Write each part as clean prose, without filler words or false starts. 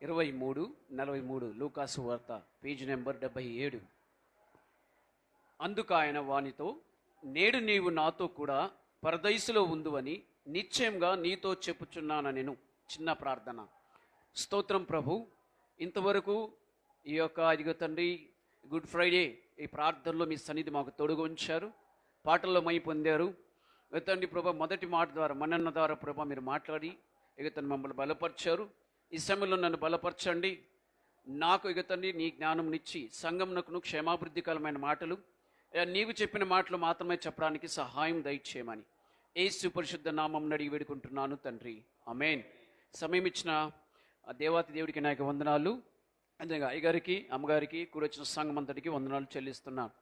23:43 లూకాసు వార్త page number 77. అందుకు ఆయన వానితో, నేడు నీవు నాతో కూడా పరదైసులో ఉందువని నిశ్చయంగా నీతో చెప్పుచున్నానెను. చిన్న ప్రార్థన. స్తోత్రం ప్రభు, ఇంతవరకు ఈ యొక్క ఇదిగో తండ్రి గుడ్ ఫ్రైడే ఈ ప్రార్థనలో మీ సన్నిధి మాకు తోడుగా ఉంచారు. పాటల్లో మై పొందారు తండ్రి ప్రభా. మొదటి మాట ద్వారా మన్నన్న ద్వారా ప్రభా మీరు మాట్లాడి ఇక తను మమ్మల్ని బలపరిచారు. ఈ సమయంలో నన్ను బలపరచండి. నాకు ఇక తండ్రి నీ జ్ఞానంనిచ్చి సంఘమునకును క్షేమాభివృద్ధికరమైన మాటలు నీవు చెప్పిన మాటలు మాత్రమే చెప్పడానికి సహాయం దయచేయమని యేసు పరిశుద్ధ నామం అడిగి వేడుకుంటున్నాను తండ్రి, ఆమేన్. సమయం ఇచ్చిన దేవాతి దేవుడికి నాకు వందనాలు. అంతేగా అయ్యగారికి అమ్మగారికి కూడా వచ్చిన సంఘం అంతటికి వందనాలు చెల్లిస్తున్నాను.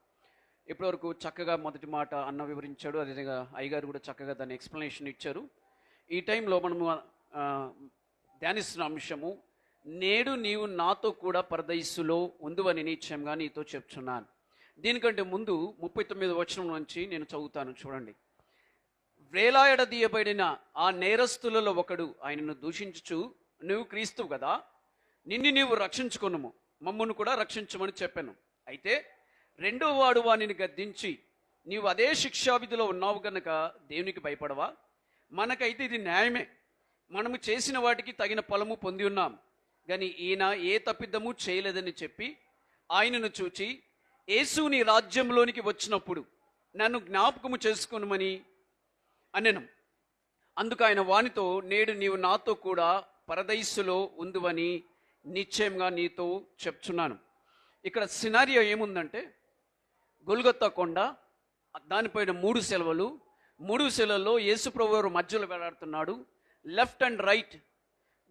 ఇప్పటివరకు చక్కగా మొదటి మాట అన్న వివరించాడు. అదేవిధంగా అయ్యగారు కూడా చక్కగా దాన్ని ఎక్స్ప్లెనేషన్ ఇచ్చారు. ఈ టైంలో మనము ధ్యానిస్తున్న అంశము, నేడు నీవు నాతో కూడా పరదైసులో ఉందువని నిశ్చయంగా నీతో చెప్తున్నాను. దీనికంటే ముందు 39వ వచనం నుంచి నేను చదువుతాను, చూడండి. వేలాయడదీయబడిన ఆ నేరస్తులలో ఒకడు ఆయనను దూషించుచు, నువ్వు క్రీస్తువు కదా, నిన్ను నీవు రక్షించుకొనుము, మమ్మను కూడా రక్షించమని చెప్పాను. అయితే రెండో వాడు వానిని గద్దించి, నీవు అదే శిక్షావిధిలో ఉన్నావు గనక దేవునికి భయపడవా? మనకైతే ఇది న్యాయమే, మనము చేసిన వాటికి తగిన ఫలము పొంది ఉన్నాం. కానీ ఈయన ఏ తప్పిదము చేయలేదని చెప్పి ఆయనను చూచి, యేసు నీ రాజ్యంలోనికి వచ్చినప్పుడు నన్ను జ్ఞాపకము చేసుకొనుమని అనెను. అందుకు ఆయన వానితో, నేడు నీవు నాతో కూడా పరదైసులో ఉందువని నిశ్చయంగా నీతో చెప్తున్నాను. ఇక్కడ సినారియో ఏముందంటే, గొల్గొతా కొండ, దానిపైన 3 సెలవులు, 3 సెలవుల్లో యేసు ప్రభువు మధ్యలో వేలాడుతున్నాడు. లెఫ్ట్ అండ్ రైట్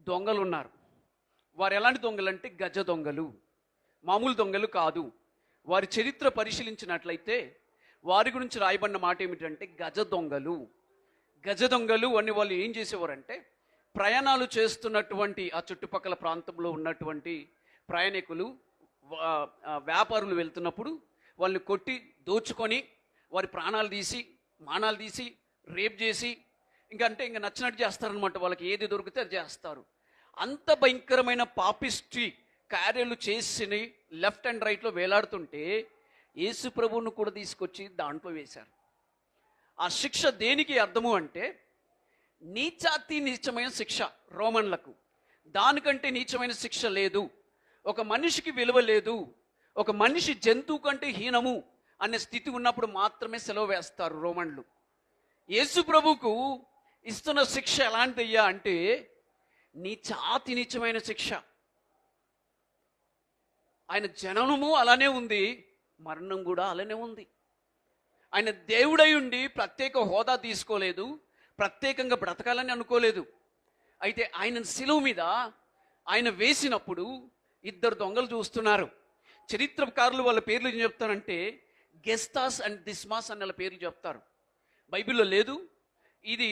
దొంగలు ఉన్నారు. వారు ఎలాంటి దొంగలు అంటే గజ దొంగలు, మామూలు దొంగలు కాదు. వారి చరిత్ర పరిశీలించినట్లయితే వారి గురించి రాయబడిన మాట ఏమిటంటే గజ దొంగలు. గజ దొంగలు అని వాళ్ళు ఏం చేసేవారంటే, ప్రయాణాలు చేస్తున్నటువంటి ఆ చుట్టుపక్కల ప్రాంతంలో ఉన్నటువంటి ప్రయాణికులు, వ్యాపారులు వెళ్తున్నప్పుడు వాళ్ళని కొట్టి దోచుకొని వారి ప్రాణాలు తీసి మానాలు తీసి రేప్ చేసి ఇంకా నచ్చినట్టు చేస్తారనమాట. వాళ్ళకి ఏది దొరికితే అది చేస్తారు. అంత భయంకరమైన పాపిస్ట్రీ కార్యాలు చేసి లెఫ్ట్ అండ్ రైట్లో వేలాడుతుంటే యేసు ప్రభువును కూడా తీసుకొచ్చి దాంట్లో వేశారు. ఆ శిక్ష దేనికి అర్థము అంటే నీచాతి నీచమైన శిక్ష. రోమన్లకు దానికంటే నీచమైన శిక్ష లేదు. ఒక మనిషికి విలువ లేదు, ఒక మనిషి జంతువు కంటే హీనము అనే స్థితి ఉన్నప్పుడు మాత్రమే సెలవు వేస్తారు రోమన్లు. యేసు ప్రభువుకు ఇస్తున్న శిక్ష ఎలాంటిదయ్యా అంటే నీచాతి నీచమైన శిక్ష. ఆయన జననము అలానే ఉంది, మరణం కూడా అలానే ఉంది. ఆయన దేవుడై ఉండి ప్రత్యేక హోదా తీసుకోలేదు, ప్రత్యేకంగా బ్రతకాలని అనుకోలేదు. అయితే ఆయన శిలువ మీద ఆయన వేసినప్పుడు 2 దొంగలు చూస్తున్నారు. చరిత్రకారులు వాళ్ళ పేర్లు ఏం చెప్తారంటే గెస్తాస్ అండ్ దిస్మాస్ అన్న పేర్లు చెప్తారు. బైబిల్లో లేదు. ఇది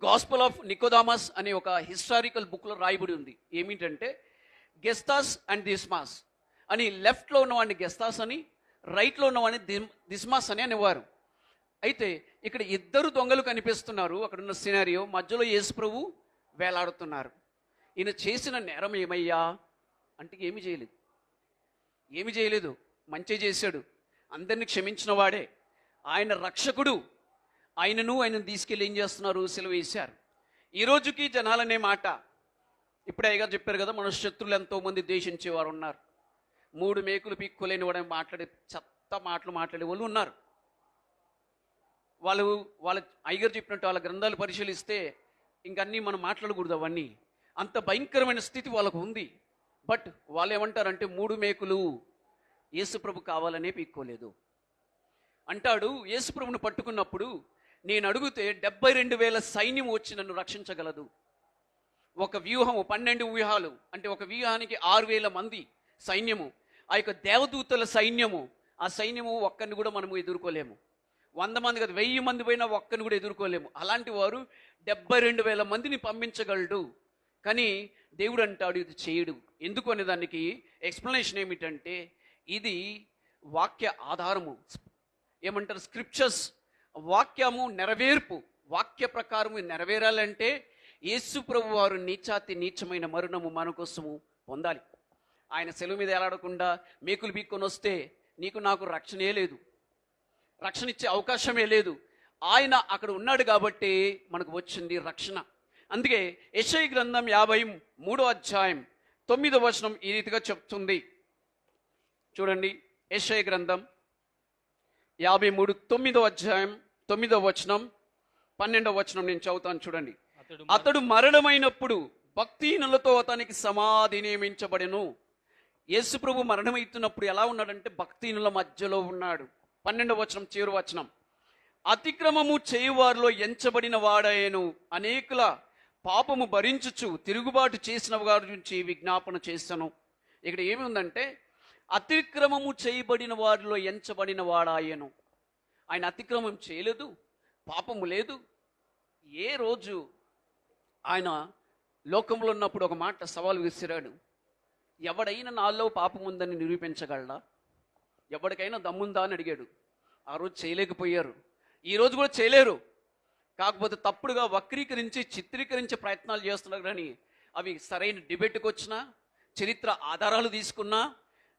గాస్పల్ ఆఫ్ నికోదామస్ అనే ఒక హిస్టారికల్ బుక్లో రాయబడి ఉంది. ఏమిటంటే గెస్తాస్ అండ్ దిస్మాస్ అని, లెఫ్ట్లో ఉన్నవాడిని గెస్తాస్ అని, రైట్లో ఉన్నవాడిని దిస్మాస్ అని అనేవారు. అయితే ఇక్కడ 2 దొంగలు కనిపిస్తున్నారు. అక్కడ ఉన్న సినారియో మధ్యలో యేసు ప్రభు వేలాడుతున్నారు. ఈయన చేసిన నేరం ఏమయ్యా అంటే ఏమి చేయలేదు, మంచి చేశాడు, అందరినీ క్షమించిన వాడే, ఆయన రక్షకుడు. ఆయనను తీసుకెళ్ళి ఏం చేస్తున్నారు, సిలువ వేశారు. ఈ రోజుకి జనాలనే మాట ఇప్పుడే అయ్యగా చెప్పారు కదా, మన శత్రులు ఎంతోమంది ద్వేషించేవారు ఉన్నారు. 3 మేకులు పీక్కోలేని వాడు మాట్లాడే చెత్త మాటలు మాట్లాడే వాళ్ళు ఉన్నారు. వాళ్ళ అయ్యగారు చెప్పినట్టు వాళ్ళ గ్రంథాలు పరిశీలిస్తే ఇంకన్నీ మనం మాట్లాడకూడదు. అవన్నీ అంత భయంకరమైన స్థితి వాళ్ళకు ఉంది. బట్ వాళ్ళు ఏమంటారంటే 3 మేకులు యేసుప్రభు కావాలనే పీక్కోలేదు అంటాడు. యేసుప్రభును పట్టుకున్నప్పుడు నేను అడిగితే 72,000 సైన్యం వచ్చి నన్ను రక్షించగలదు. ఒక వ్యూహము 12 వ్యూహాలు అంటే ఒక వ్యూహానికి 6,000 మంది సైన్యము, ఆ యొక్క దేవదూతల సైన్యము. ఆ సైన్యము ఒక్కరిని కూడా మనము ఎదుర్కోలేము. 100 మంది కదా, 1000 మంది పోయినా ఒక్కరిని కూడా ఎదుర్కోలేము. అలాంటి వారు 72,000 మందిని పంపించగలడు. కానీ దేవుడు అంటాడు ఇది చేయడు. ఎందుకు అనే దానికి ఎక్స్ప్లెనేషన్ ఏమిటంటే ఇది వాక్య ఆధారము. ఏమంటారు, స్క్రిప్చర్స్, వాక్యము నెరవేర్పు. వాక్య ప్రకారము నెరవేరాలంటే యేసు ప్రభు వారు నీచాతి నీచమైన మరణము మన కోసము పొందాలి. ఆయన సెలవు మీద ఎలాడకుండా మేకులు బీక్కొని వస్తే నీకు నాకు రక్షణే లేదు, రక్షణ ఇచ్చే అవకాశమే లేదు. ఆయన అక్కడ ఉన్నాడు కాబట్టి మనకు వచ్చింది రక్షణ. అందుకే యెషయా గ్రంథం 53వ అధ్యాయం 9వ వచనం ఈ రీతిగా చెప్తుంది. చూడండి, యెషయా గ్రంథం 53 9వ అధ్యాయం 9వ వచనం 12వ వచనం నేను చదువుతాను. చూడండి, అతడు మరణమైనప్పుడు భక్తిహీనులతో అతనికి సమాధి నియమించబడెను. యేసు ప్రభు మరణమవుతున్నప్పుడు ఎలా ఉన్నాడంటే భక్తిహీనుల మధ్యలో ఉన్నాడు. 12వ వచనం చివరి వచనం, అతిక్రమము చేయువారిలో ఎంచబడిన వాడాయను, అనేకుల పాపము భరించుచు తిరుగుబాటు చేసిన వారి నుంచి విజ్ఞాపన చేశాను. ఇక్కడ ఏమి ఉందంటే అతిక్రమము చేయబడిన వారిలో ఎంచబడిన వాడాయను. ఆయన అతిక్రమం చేయలేదు, పాపము లేదు. ఏ రోజు ఆయన లోకంలో ఉన్నప్పుడు ఒక మాట సవాలు విసిరాడు, ఎవడైనా నాలో పాపం ఉందని నిరూపించగలడా, ఎవరికైనా దమ్ముందా అని అడిగాడు. ఆ రోజు చేయలేకపోయారు, ఈ రోజు కూడా చేయలేరు. కాకపోతే తప్పుడుగా వక్రీకరించి చిత్రీకరించే ప్రయత్నాలు చేస్తున్నారు. కానీ అవి సరైన డిబేట్కి వచ్చినా, చరిత్ర ఆధారాలు తీసుకున్నా,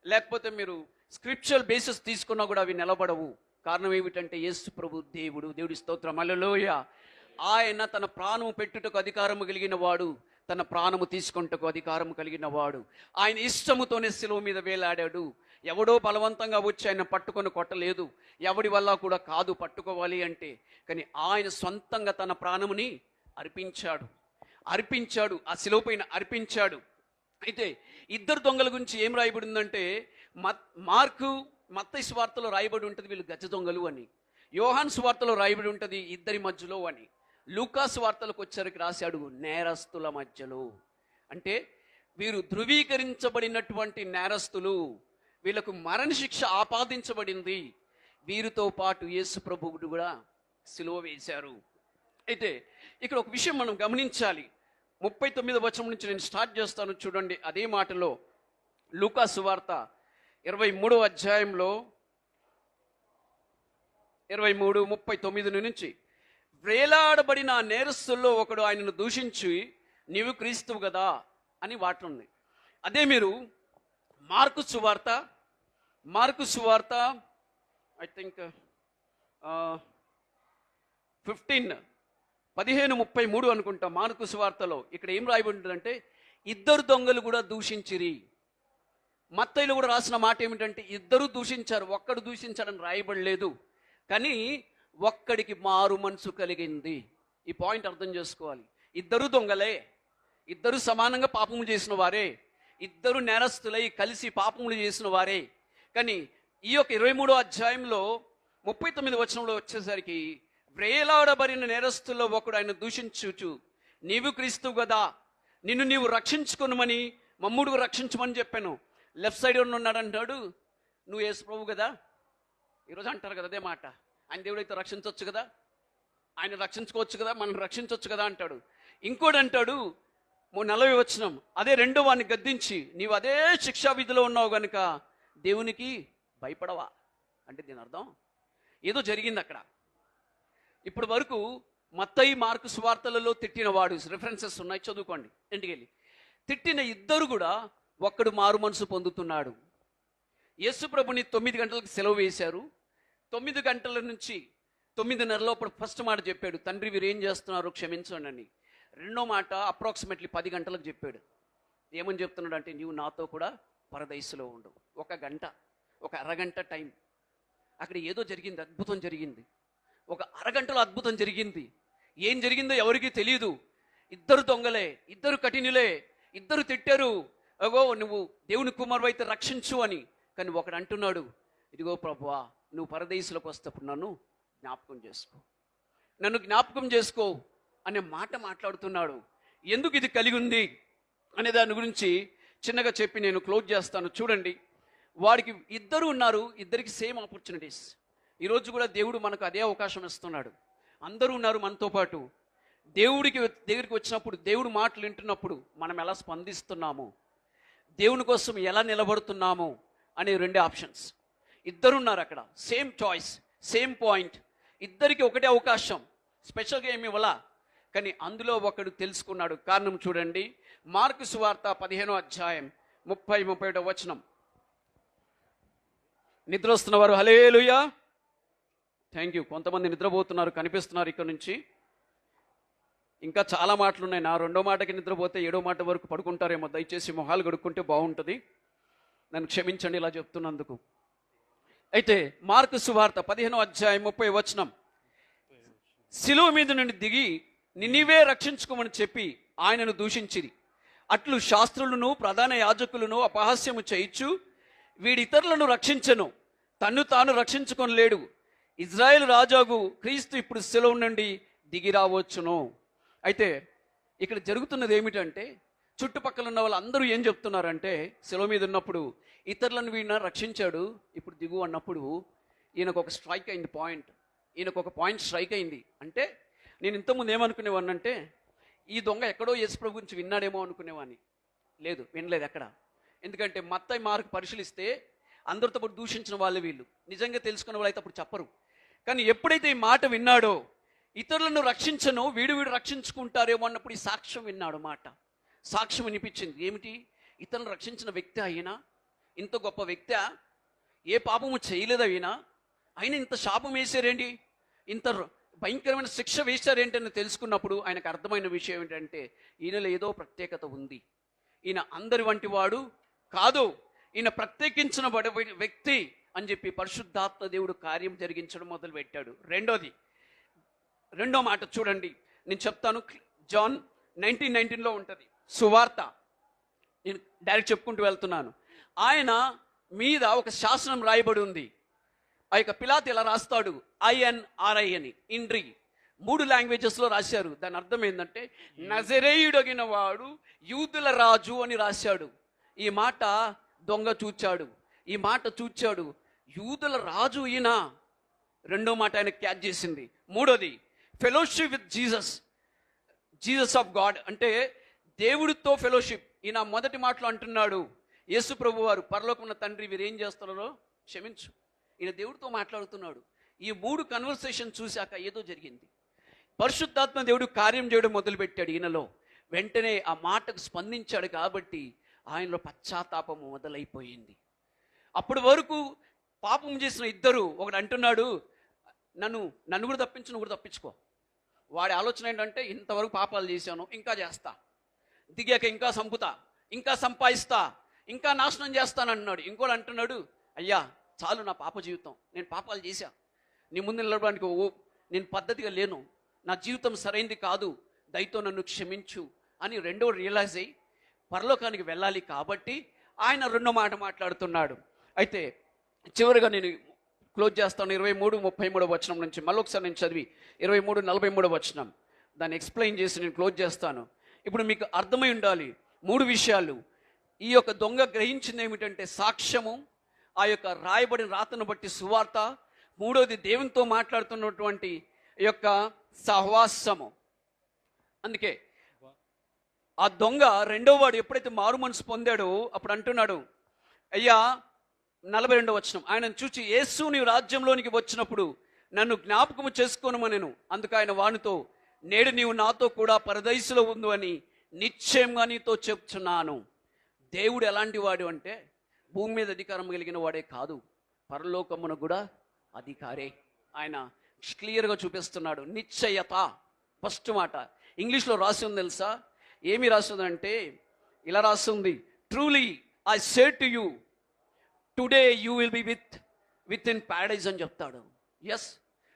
లేకపోతే మీరు స్క్రిప్చురల్ బేసిస్ తీసుకున్నా కూడా అవి నిలబడవు. కారణం ఏమిటంటే యేసు ప్రభు దేవుడి స్తోత్రం, హల్లెలూయా. ఆయన తన ప్రాణము పెట్టుటకు అధికారము కలిగిన వాడు, తన ప్రాణము తీసుకుంటకు అధికారము కలిగిన వాడు. ఆయన ఇష్టముతోనే శిలువ మీద వేలాడాడు. ఎవడో బలవంతంగా వచ్చి ఆయన పట్టుకొని కొట్టలేదు, ఎవడి వల్ల కూడా కాదు పట్టుకోవాలి అంటే. కానీ ఆయన సొంతంగా తన ప్రాణముని అర్పించాడు, ఆ శిలువ పైన అర్పించాడు. అయితే ఇద్దరు దొంగల గురించి ఏం రాయబడిందంటే మత్తయి సువార్తలో రాయబడి ఉంటుంది వీళ్ళు గజ దొంగలు అని, యోహాను సువార్తలో రాయబడి ఉంటుంది ఇద్దరి మధ్యలో అని, లూకా సువార్తలకు వచ్చరికి రాశాడు నేరస్తుల మధ్యలో. అంటే వీరు ధృవీకరించబడినటువంటి నేరస్తులు, వీళ్ళకు మరణశిక్ష ఆపాదించబడింది. వీరితో పాటు యేసు ప్రభువుడు కూడా సిలువ వేశారు. అయితే ఇక్కడ ఒక విషయం మనం గమనించాలి. 39వ వచనం నుంచి నేను స్టార్ట్ చేస్తాను. చూడండి, అదే మాటలో లూకా సువార్త 23వ అధ్యాయంలో 23:39 నుంచి, వేలాడబడిన నేరస్తుల్లో ఒకడు ఆయనను దూషించి నీవు క్రీస్తువు కదా అని వాటి ఉంది. అదే మీరు మార్కు సువార్త ఐ థింక్ 15:33 అనుకుంటా మార్కు సువార్తలో. ఇక్కడ ఏం రాయబడి ఉంటుందంటే ఇద్దరు దొంగలు కూడా దూషించిరి. మత్తయిలో కూడా రాసిన మాట ఏమిటంటే ఇద్దరు దూషించారు, ఒక్కడు దూషించాడని రాయబడలేదు. కానీ ఒక్కడికి మారు మనసు కలిగింది. ఈ పాయింట్ అర్థం చేసుకోవాలి. ఇద్దరు దొంగలే, ఇద్దరు సమానంగా పాపములు చేసిన వారే, ఇద్దరు నేరస్తులై కలిసి పాపములు చేసిన వారే. కానీ ఈ యొక్క 23వ అధ్యాయంలో 39వ వచనంలో వచ్చేసరికి వేలాడబడిన నేరస్తుల్లో ఒకడు ఆయన దూషించుచు నీవు క్రీస్తువు కదా, నిన్ను నీవు రక్షించుకొనుమని మమ్ముడు రక్షించమని చెప్పాను. లెఫ్ట్ సైడ్ ఉన్నాడు అంటాడు నువ్వు యేసు ప్రభు కదా. ఈరోజు అంటారు కదా అదే మాట, ఆయన దేవుడైతే రక్షించవచ్చు కదా, ఆయన రక్షించుకోవచ్చు కదా, మనం రక్షించవచ్చు కదా అంటాడు. ఇంకోటి అంటాడు 40వ వచనం, అదే రెండో వాడిని గద్దించి నీవు అదే శిక్షా విధిలో ఉన్నావు గనుక దేవునికి భయపడవా అంటే దీని అర్థం ఏదో జరిగింది అక్కడ. ఇప్పటి వరకు మత్తయి మార్కు సువార్తలలో తిట్టిన వాడు రిఫరెన్సెస్ ఉన్నాయి, చదువుకోండి ఇంటికెళ్ళి. తిట్టిన ఇద్దరు కూడా ఒక్కడు మారు మనసు పొందుతున్నాడు. యేసు ప్రభుని 9 గంటలకు సెలవు వేశారు. 9 గంటల నుంచి 9:30 లోపల ఫస్ట్ మాట చెప్పాడు, తండ్రి వీరు ఏం చేస్తున్నారు క్షమించండి అని. రెండో మాట అప్రాక్సిమేట్లీ 10 గంటలకు చెప్పాడు. ఏమని చెప్తున్నాడు అంటే నీవు నాతో కూడా పరదైసులో ఉండు. ఒక గంట, ఒక అరగంట టైం. అక్కడ ఏదో జరిగింది, అద్భుతం జరిగింది. ఒక అరగంటలో అద్భుతం జరిగింది. ఏం జరిగిందో ఎవరికీ తెలియదు. ఇద్దరు దొంగలే, ఇద్దరు కఠినులే, ఇద్దరు తిట్టారు, అగో నువ్వు దేవుని కుమారుడు అయితే రక్షించు అని. కానీ ఒకడు అంటున్నాడు, ఇదిగో ప్రభువా నువ్వు పరదేశంలోకి వస్తప్పుడు నన్ను జ్ఞాపకం చేసుకో అనే మాట మాట్లాడుతున్నాడు. ఎందుకు ఇది కలిగి ఉంది అనే దాని గురించి చిన్నగా చెప్పి నేను క్లోజ్ చేస్తాను. చూడండి, వాడికి ఇద్దరు ఉన్నారు, ఇద్దరికి సేమ్ ఆపర్చునిటీస్. ఈరోజు కూడా దేవుడు మనకు అదే అవకాశం ఇస్తున్నాడు. అందరూ ఉన్నారు మనతో పాటు. దగ్గరికి వచ్చినప్పుడు, దేవుడు మాటలు వింటున్నప్పుడు మనం ఎలా స్పందిస్తున్నాము, దేవుని కోసం ఎలా నిలబడుతున్నాము అనే 2 ఆప్షన్స్. ఇద్దరున్నారు అక్కడ, సేమ్ చాయిస్, సేమ్ పాయింట్, ఇద్దరికి ఒకటే అవకాశం. స్పెషల్గా ఏమి ఇవ్వాలా, కానీ అందులో ఒకడు తెలుసుకున్నాడు. కారణం చూడండి, మార్కు సువార్త 15వ అధ్యాయం 30-31 వచనం. నిద్ర వస్తున్న వారు హల్లెలూయా. Thank you. కొంతమంది నిద్రపోతున్నారు, కనిపిస్తున్నారు ఇక్కడ నుంచి. ఇంకా చాలా మాటలు ఉన్నాయి. నా 2వ మాటకి నిద్రపోతే 7వ మాట వరకు పడుకుంటారేమో. దయచేసి మొహాలు గడుక్కుంటే బాగుంటుంది. నన్ను క్షమించండి ఇలా చెప్తున్నందుకు. అయితే మార్కు సువార్త 15వ అధ్యాయం 30 వచనం. శిలువ మీద నుండి దిగి నినివే రక్షించుకోమని చెప్పి ఆయనను దూషించిరి. అట్లు శాస్త్రులను ప్రధాన యాజకులను అపహాస్యము చేయించు, వీడి ఇతరులను రక్షించను, తన్ను తాను రక్షించుకొనలేడు. ఇజ్రాయేల్ రాజాగు క్రీస్తు ఇప్పుడు శిలువ నుండి దిగి రావచ్చును. అయితే ఇక్కడ జరుగుతున్నది ఏమిటంటే, చుట్టుపక్కల ఉన్న వాళ్ళందరూ ఏం చెప్తున్నారంటే, శిలువ మీద ఉన్నప్పుడు ఇతరులను వీడిన రక్షించాడు, ఇప్పుడు దిగు అన్నప్పుడు ఈయనకు ఒక స్ట్రైక్ అయింది పాయింట్. ఈయనకు ఒక పాయింట్ స్ట్రైక్ అయింది. అంటే నేను ఇంతకుముందు ఏమనుకునేవాడిని అంటే, ఈ దొంగ ఎక్కడో యేసుప్రభు గురించి విన్నాడేమో అనుకునేవాడిని. లేదు, వినలేదు ఎక్కడ. ఎందుకంటే మత్తయి మార్కు పరిశీలిస్తే అందరితో పాటు దూషించిన వాళ్ళు వీళ్ళు. నిజంగా తెలుసుకున్న వాళ్ళు అయితే అప్పుడు చెప్పరు. కానీ ఎప్పుడైతే ఈ మాట విన్నాడో, ఇతరులను రక్షించను, వీడు రక్షించుకుంటారేమో అన్నప్పుడు ఈ సాక్ష్యం విన్నాడు. మాట సాక్ష్యం వినిపించింది. ఏమిటి? ఇతరులను రక్షించిన వ్యక్తి అయినా, ఇంత గొప్ప వ్యక్తి, ఏ పాపము చేయలేదు అయినా ఇంత శాపం వేశారేంటి, ఇంత భయంకరమైన శిక్ష వేశారేంటి అని తెలుసుకున్నప్పుడు ఆయనకు అర్థమైన విషయం ఏంటంటే, ఈయనలో ఏదో ప్రత్యేకత ఉంది. ఈయన అందరి వంటి వాడు కాదు, ఈయన ప్రత్యేకించిన వ్యక్తి అని చెప్పి పరిశుద్ధాత్మ దేవుడు కార్యం జరిగించడం మొదలు పెట్టాడు. రెండో మాట చూడండి, నేను చెప్తాను. జాన్ 19:19 ఉంటుంది సువార్త. నేను డైరెక్ట్ చెప్పుకుంటూ వెళ్తున్నాను. ఆయన మీద ఒక శాసనం రాయబడి ఉంది. ఆ యొక్క పిలాతు ఇలా రాస్తాడు, INRI అని, ఇండ్రి 3 లాంగ్వేజెస్లో రాశారు. దాని అర్థం ఏంటంటే, నజరేయుడగిన వాడు యూదుల రాజు అని రాశాడు. ఈ మాట దొంగ చూచాడు, ఈ మాట చూచాడు, యూదుల రాజు ఈయన. రెండో మాట ఆయన క్యాచ్ చేసింది. మూడోది fellowship with Jesus of God, అంటే దేవుడితో ఫెలోషిప్. ఈయన మొదటి మాటలో అంటున్నాడు, యేసు ప్రభు వారు, పరలోకమున్న తండ్రి వీరేం చేస్తున్నారో క్షమించు. ఈయన దేవుడితో మాట్లాడుతున్నాడు. ఈ 3 కన్వర్సేషన్ చూశాక ఏదో జరిగింది. పరిశుద్ధాత్మ దేవుడు కార్యం చేయడం మొదలుపెట్టాడు ఈయనలో. వెంటనే ఆ మాటకు స్పందించాడు కాబట్టి ఆయనలో పశ్చాత్తాపము మొదలైపోయింది. అప్పటి వరకు పాపం చేసిన ఇద్దరు, ఒకడు అంటున్నాడు, నన్ను కూడా తప్పించు, నువ్వు కూడా తప్పించుకో. వాడి ఆలోచన ఏంటంటే, ఇంతవరకు పాపాలు చేశాను, ఇంకా చేస్తా, దిగాక ఇంకా సంపుతా, ఇంకా సంపాదిస్తా, ఇంకా నాశనం చేస్తానన్నాడు. ఇంకోటి అంటున్నాడు, అయ్యా చాలు నా పాప జీవితం, నేను పాపాలు చేశా, నీ ముందు నిలబడడానికి నేను పద్ధతిగా లేను, నా జీవితం సరైంది కాదు, దయతో నన్ను క్షమించు అని రెండో రియలైజ్ అయ్యి పరలోకానికి వెళ్ళాలి కాబట్టి ఆయన రెండో మాట మాట్లాడుతున్నాడు. అయితే చివరిగా నేను క్లోజ్ చేస్తాను. 23-33 వచనం నుంచి మళ్ళొకసారి నేను చదివి 23-43 వచనం దాన్ని ఎక్స్ప్లెయిన్ చేసి నేను క్లోజ్ చేస్తాను. ఇప్పుడు మీకు అర్థమై ఉండాలి 3 విషయాలు. ఈ యొక్క దొంగ గ్రహించింది ఏమిటంటే సాక్ష్యము, ఆ యొక్క రాయబడిన రాతను బట్టి సువార్త, మూడోది దేవునితో మాట్లాడుతున్నటువంటి యొక్క సహవాసము. అందుకే ఆ దొంగ రెండో వాడు ఎప్పుడైతే మారు మనసు పొందాడో అప్పుడు అంటున్నాడు, అయ్యా 42వ వచనం, ఆయనను చూచి, యేసు నీవు రాజ్యంలోనికి వచ్చినప్పుడు నన్ను జ్ఞాపకము చేసుకోనమనెను. అందుకు ఆయన వానితో, నేడు నీవు నాతో కూడా పరదైసులో ఉండు అని నిశ్చయంగా నీతో చెప్తున్నాను. దేవుడు ఎలాంటి వాడు అంటే, భూమి మీద అధికారం కలిగిన వాడే కాదు, పరలోకమున కూడా అధికారే. ఆయన క్లియర్గా చూపిస్తున్నాడు. నిశ్చయత ఫస్ట్ మాట. ఇంగ్లీష్లో రాసి ఉంది తెలుసా? ఏమి రాస్తుందంటే ఇలా రాస్తుంది, truly I say to you today you will be with in Paradise అని చెప్తాడు. ఎస్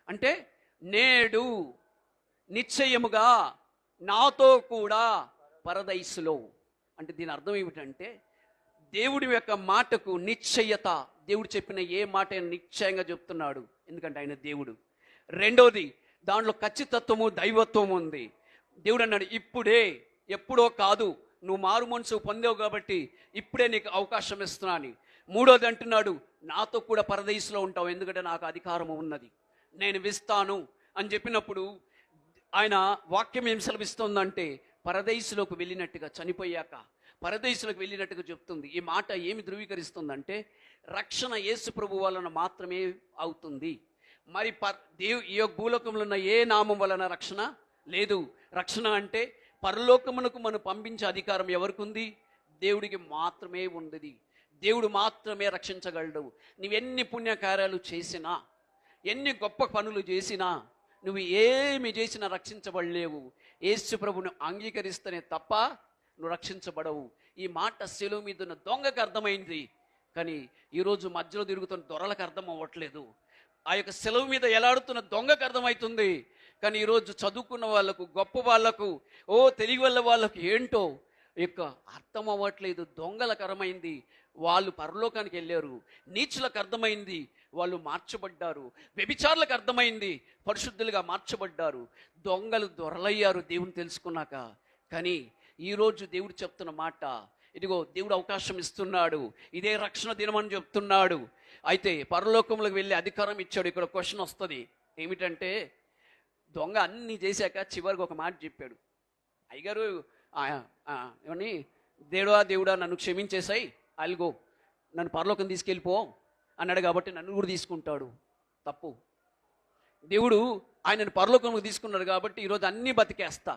అంటే నేడు నిశ్చయముగా నాతో కూడా పరదైసులో. అంటే దీని అర్థం ఏమిటంటే, దేవుడి యొక్క మాటకు నిశ్చయత. దేవుడు చెప్పిన ఏ మాట నిశ్చయంగా చెప్తున్నాడు, ఎందుకంటే ఆయన దేవుడు. రెండోది, దాంట్లో ఖచ్చితత్వము, దైవత్వం ఉంది. దేవుడు అన్నాడు, ఇప్పుడే, ఎప్పుడో కాదు, నువ్వు మారు మనసు పొందావు కాబట్టి ఇప్పుడే నీకు అవకాశం ఇస్తున్నా అని. మూడోది అంటున్నాడు, నాతో కూడా పరదైసులో ఉంటావు, ఎందుకంటే నాకు అధికారము ఉన్నది, నేను ఇస్తాను అని చెప్పినప్పుడు ఆయన వాక్యం ఏం సెలవిస్తుందంటే, పరదైసులోకి వెళ్ళినట్టుగా, చనిపోయాక పరదైసులోకి వెళ్ళినట్టుగా చెప్తుంది. ఈ మాట ఏమి ధృవీకరిస్తుందంటే, రక్షణ యేసు ప్రభు వలన మాత్రమే అవుతుంది. మరి ఈ భూలోకంలో ఉన్న ఏ నామం వలన రక్షణ లేదు. రక్షణ అంటే పరలోకమునకు మనం పంపించే అధికారం ఎవరికి ఉంది? దేవుడికి మాత్రమే ఉంది. దేవుడు మాత్రమే రక్షించగలడు. నువ్వెన్ని పుణ్యకార్యాలు చేసినా, ఎన్ని గొప్ప పనులు చేసినా, నువ్వు ఏమి చేసినా రక్షించబడలేవు. యేసు ప్రభువును అంగీకరిస్తేనే తప్ప నువ్వు రక్షించబడవు. ఈ మాట శిలువ మీద ఉన్న దొంగకు అర్థమైంది, కానీ ఈరోజు మధ్యలో తిరుగుతున్న దొరలకు అర్థం అవ్వట్లేదు. ఆ యొక్క శిలువ మీద ఎలాడుతున్న దొంగకు అర్థమవుతుంది, కానీ ఈరోజు చదువుకున్న వాళ్ళకు, గొప్ప వాళ్ళకు, తెలివి వల్ల వాళ్ళకు ఏంటో యొక్క అర్థం అవ్వట్లేదు. దొంగలకు అర్థమైంది, వాళ్ళు పరలోకానికి వెళ్ళారు. నీచులకు అర్థమైంది, వాళ్ళు మార్చబడ్డారు. వ్యభిచారులకు అర్థమైంది, పరిశుద్ధులుగా మార్చబడ్డారు. దొంగలు దొరలయ్యారు దేవుని తెలుసుకున్నాక. కానీ ఈరోజు దేవుడు చెప్తున్న మాట, ఇదిగో దేవుడు అవకాశం ఇస్తున్నాడు, ఇదే రక్షణ దినం అని చెప్తున్నాడు. అయితే పరలోకంలోకి వెళ్ళే అధికారం ఇచ్చాడు. ఇక్కడ క్వశ్చన్ వస్తుంది, ఏమిటంటే దొంగ అన్నీ చేశాక చివరికి ఒక మాట చెప్పాడు. అయ్యగారు ఏమని, దేవుడా నన్ను క్షమించేసాయి, అల్గో నన్ను పరలోకం తీసుకెళ్ళిపో అన్నాడు, కాబట్టి నన్ను కూడా తీసుకుంటాడు. తప్పు. దేవుడు ఆయనను పరలోకంలో తీసుకున్నాడు కాబట్టి ఈరోజు అన్నీ బతికేస్తా.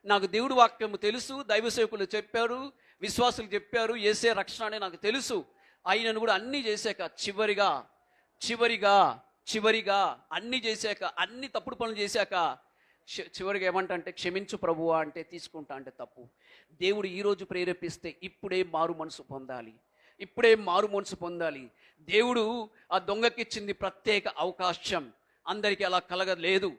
నాకు దేవుడు వాక్యము తెలుసు, దైవ సేవకులు చెప్పారు, విశ్వాసులు చెప్పారు, యేసే రక్షణ అని నాకు తెలుసు. ఆయనను కూడా అన్నీ చేశాక చివరిగా అన్నీ చేశాక, అన్ని తప్పుడు పనులు చేశాక చివరిగా ఏమంటే క్షమించు ప్రభువా అంటే తీసుకుంటా అంటే తప్పు. దేవుడు ఈరోజు ప్రేరేపిస్తే ఇప్పుడే మారు మనసు పొందాలి. దేవుడు ఆ దొంగకిచ్చింది ప్రత్యేక అవకాశం. అందరికీ అలా కలగలేదు.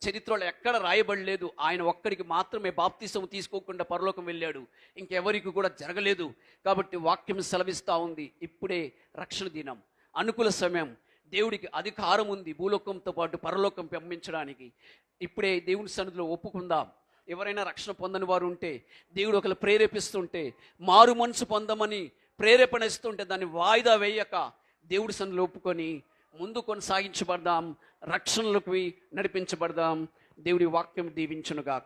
చరిత్రలో ఎక్కడ రాయబడలేదు. ఆయన ఒక్కడికి మాత్రమే బాప్తిసం తీసుకోకుండా పరలోకం వెళ్ళాడు, ఇంకెవరికి కూడా జరగలేదు. కాబట్టి వాక్యం సెలవిస్తూ ఉంది, ఇప్పుడే రక్షణ దినం, అనుకూల సమయం. దేవుడికి అధికారం ఉంది భూలోకంతో పాటు పరలోకం పంపించడానికి. ఇప్పుడే దేవుని సన్నిధిలో ఒప్పుకుందాం. ఎవరైనా రక్షణ పొందని వారు ఉంటే, దేవుడు ఒకరు ప్రేరేపిస్తుంటే, మారు మనసు పొందమని ప్రేరేపణ ఇస్తుంటే దాన్ని వాయిదా వేయక దేవుడి సన్నిధిలో ఒప్పుకొని ముందు కొనసాగించబడదాం, రక్షణలోకి నడిపించబడదాం. దేవుడి వాక్యం దీవించునుగాక.